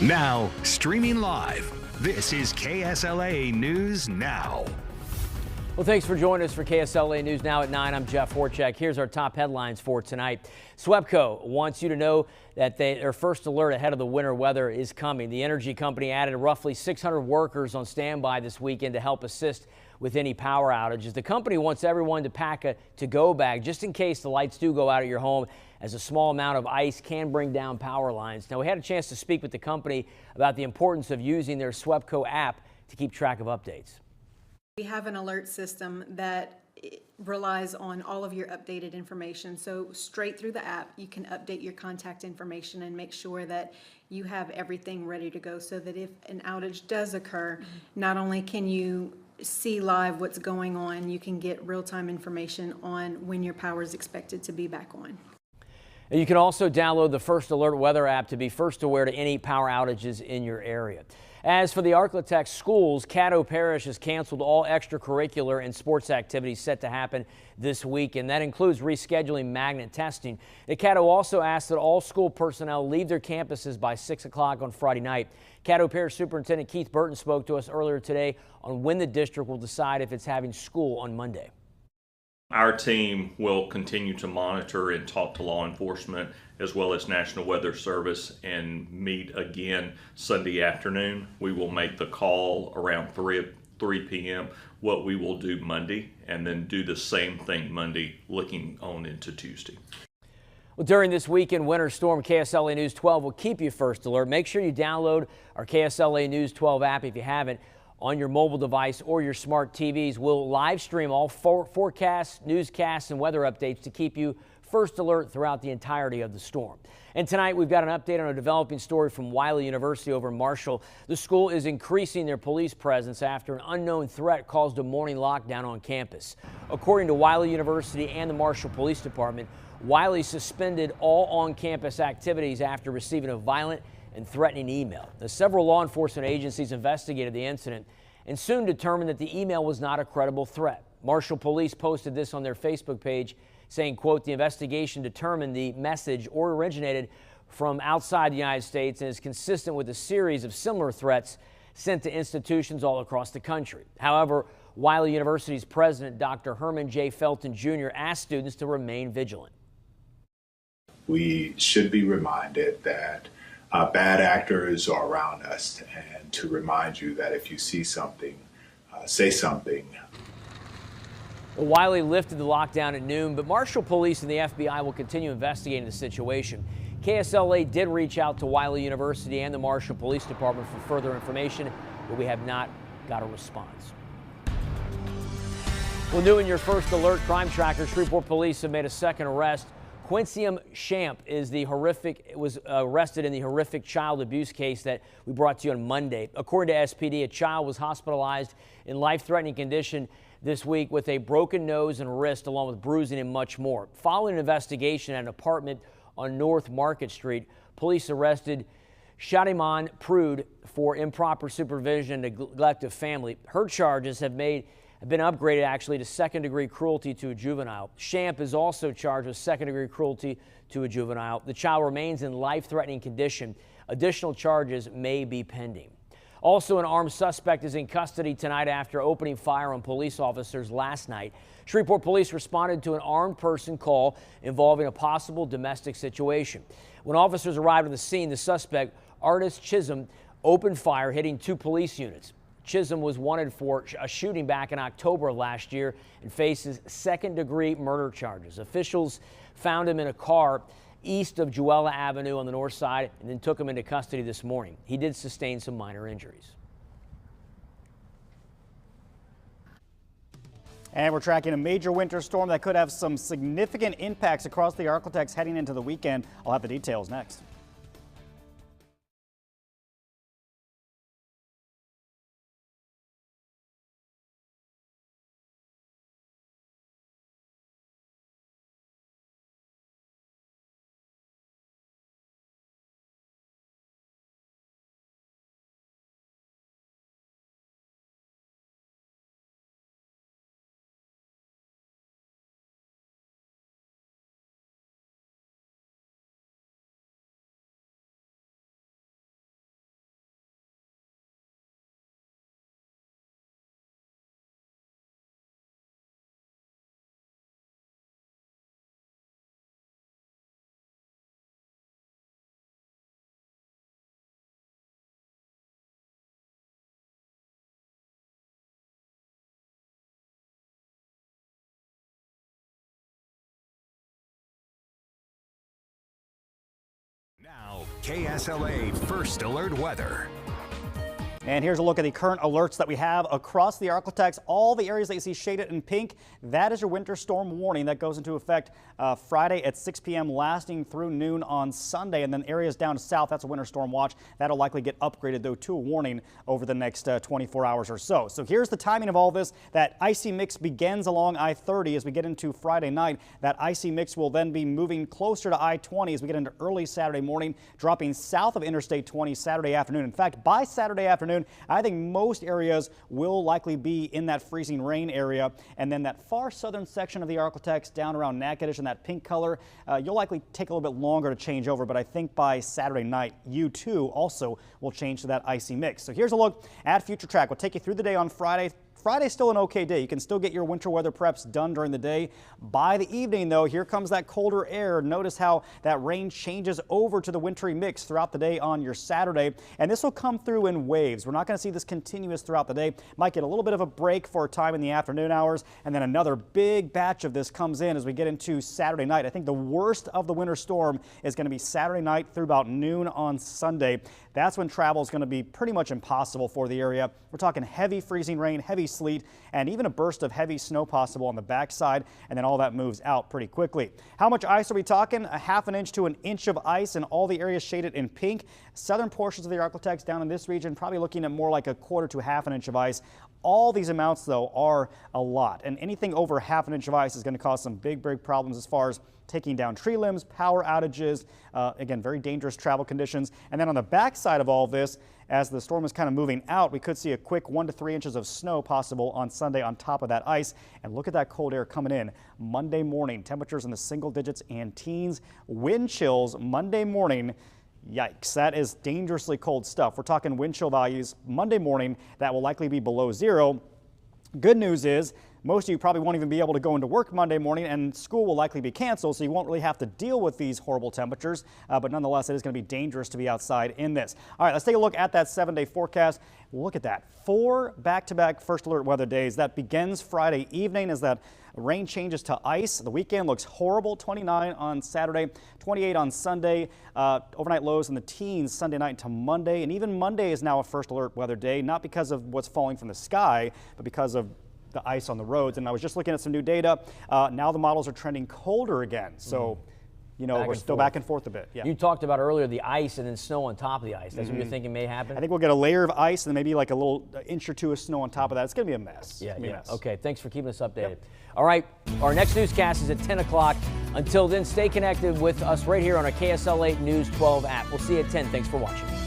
Now, streaming live, this is KSLA News Now. Well, thanks for joining us for KSLA News Now at 9. I'm Jeff Horchak. Here's our top headlines for tonight. SWEPCO wants you to know that their first alert ahead of the winter weather is coming. The energy company added roughly 600 workers on standby this weekend to help assist with any power outages. The company wants everyone to pack a to-go bag just in case the lights do go out at your home, as a small amount of ice can bring down power lines. Now, we had a chance to speak with the company about the importance of using their SWEPCO app to keep track of updates. We have an alert system that relies on all of your updated information. So straight through the app, you can update your contact information and make sure that you have everything ready to go, so that if an outage does occur, not only can you see live what's going on, you can get real-time information on when your power is expected to be back on. And you can also download the First Alert Weather app to be first aware to any power outages in your area. As for the Arklatex schools, Caddo Parish has canceled all extracurricular and sports activities set to happen this week, and that includes rescheduling magnet testing. The Caddo also asked that all school personnel leave their campuses by 6 o'clock on Friday night. Caddo Parish Superintendent Keith Burton spoke to us earlier today on when the district will decide if it's having school on Monday. Our team will continue to monitor and talk to law enforcement as well as National Weather Service and meet again Sunday afternoon. We will make the call around 3 p.m. what we will do Monday, and then do the same thing Monday looking on into Tuesday. Well, during this weekend winter storm, KSLA News 12 will keep you first alert. Make sure you download our KSLA News 12 app if you haven't on your mobile device or your smart TVs. We'll live stream all forecasts, newscasts, and weather updates to keep you first alert throughout the entirety of the storm. And tonight we've got an update on a developing story from Wiley University over in Marshall. The school is increasing their police presence after an unknown threat caused a morning lockdown on campus. According to Wiley University and the Marshall Police Department, Wiley suspended all on-campus activities after receiving a violent and threatening email. Now, several law enforcement agencies investigated the incident and soon determined that the email was not a credible threat. Marshall Police posted this on their Facebook page, saying, quote, "The investigation determined the message originated from outside the United States and is consistent with a series of similar threats sent to institutions all across the country." However, Wiley University's president, Dr. Herman J. Felton Jr., asked students to remain vigilant. We should be reminded that bad actors are around us, and to remind you that if you see something, say something. Wiley lifted the lockdown at noon, but Marshall Police and the FBI will continue investigating the situation. KSLA did reach out to Wiley University and the Marshall Police Department for further information, but we have not got a response. Well, new in your First Alert Crime Tracker, Shreveport Police have made a second arrest. Quincyum Champ was arrested in the horrific child abuse case that we brought to you on Monday. According to SPD, a child was hospitalized in life-threatening condition this week with a broken nose and wrist, along with bruising and much more. Following an investigation at an apartment on North Market Street, police arrested Shadiman Prude for improper supervision and neglect of family. Her charges have been upgraded actually to second-degree cruelty to a juvenile. Champ is also charged with second-degree cruelty to a juvenile. The child remains in life-threatening condition. Additional charges may be pending. Also, an armed suspect is in custody tonight after opening fire on police officers last night. Shreveport police responded to an armed person call involving a possible domestic situation. When officers arrived on the scene, the suspect, Artis Chisholm, opened fire, hitting 2 police units. Chisholm was wanted for a shooting back in October of last year and faces second-degree murder charges. Officials found him in a car east of Juella Avenue on the north side and then took him into custody this morning. He did sustain some minor injuries. And we're tracking a major winter storm that could have some significant impacts across the Arklatex heading into the weekend. I'll have the details next. Now, KSLA First Alert Weather. And here's a look at the current alerts that we have across the Arklatex. All the areas that you see shaded in pink, that is your winter storm warning that goes into effect Friday at 6 p.m. lasting through noon on Sunday. And then areas down south, that's a winter storm watch. That'll likely get upgraded, though, to a warning over the next 24 hours or so. So here's the timing of all this. That icy mix begins along I-30 as we get into Friday night. That icy mix will then be moving closer to I-20 as we get into early Saturday morning, dropping south of Interstate 20 Saturday afternoon. In fact, by Saturday afternoon, I think most areas will likely be in that freezing rain area. And then that far southern section of the Arklatex down around Natchitoches in that pink color, you'll likely take a little bit longer to change over. But I think by Saturday night, you too also will change to that icy mix. So here's a look at future track. We'll take you through the day on Friday. Friday's still an okay day. You can still get your winter weather preps done during the day. By the evening, though, here comes that colder air. Notice how that rain changes over to the wintry mix throughout the day on your Saturday. And this will come through in waves. We're not going to see this continuous throughout the day. Might get a little bit of a break for a time in the afternoon hours. And then another big batch of this comes in as we get into Saturday night. I think the worst of the winter storm is going to be Saturday night through about noon on Sunday. That's when travel is going to be pretty much impossible for the area. We're talking heavy freezing rain, heavy sleet, and even a burst of heavy snow possible on the backside, and then all that moves out pretty quickly. How much ice are we talking? A half an inch to an inch of ice in all the areas shaded in pink. Southern portions of the Arklatex down in this region, probably looking at more like a quarter to half an inch of ice. All these amounts, though, are a lot, and anything over half an inch of ice is going to cause some big problems as far as taking down tree limbs, power outages, again, very dangerous travel conditions. And then on the backside of all this, as the storm is kind of moving out, we could see a quick 1 to 3 inches of snow possible on Sunday on top of that ice. And look at that cold air coming in Monday morning. Temperatures in the single digits and teens. Wind chills Monday morning. Yikes, that is dangerously cold stuff. We're talking wind chill values Monday morning that will likely be below zero. Good news is most of you probably won't even be able to go into work Monday morning, and school will likely be canceled, so you won't really have to deal with these horrible temperatures. But nonetheless, it is going to be dangerous to be outside in this. All right, let's take a look at that 7-day forecast. Look at that. 4 back-to-back first alert weather days. That begins Friday evening as that rain changes to ice. The weekend looks horrible. 29 on Saturday, 28 on Sunday. Overnight lows in the teens Sunday night to Monday. And even Monday is now a first alert weather day, not because of what's falling from the sky, but because of the ice on the roads. And I was just looking at some new data. Now the models are trending colder again. So, you know, we're still back and forth a bit. Yeah. You talked about earlier the ice and then snow on top of the ice. That's what you're thinking may happen? I think we'll get a layer of ice and maybe like a little inch or two of snow on top of that. It's going to be a mess. Yeah, yeah. Okay, thanks for keeping us updated. Yep. All right, our next newscast is at 10 o'clock. Until then, stay connected with us right here on our KSL 8 News 12 app. We'll see you at 10. Thanks for watching.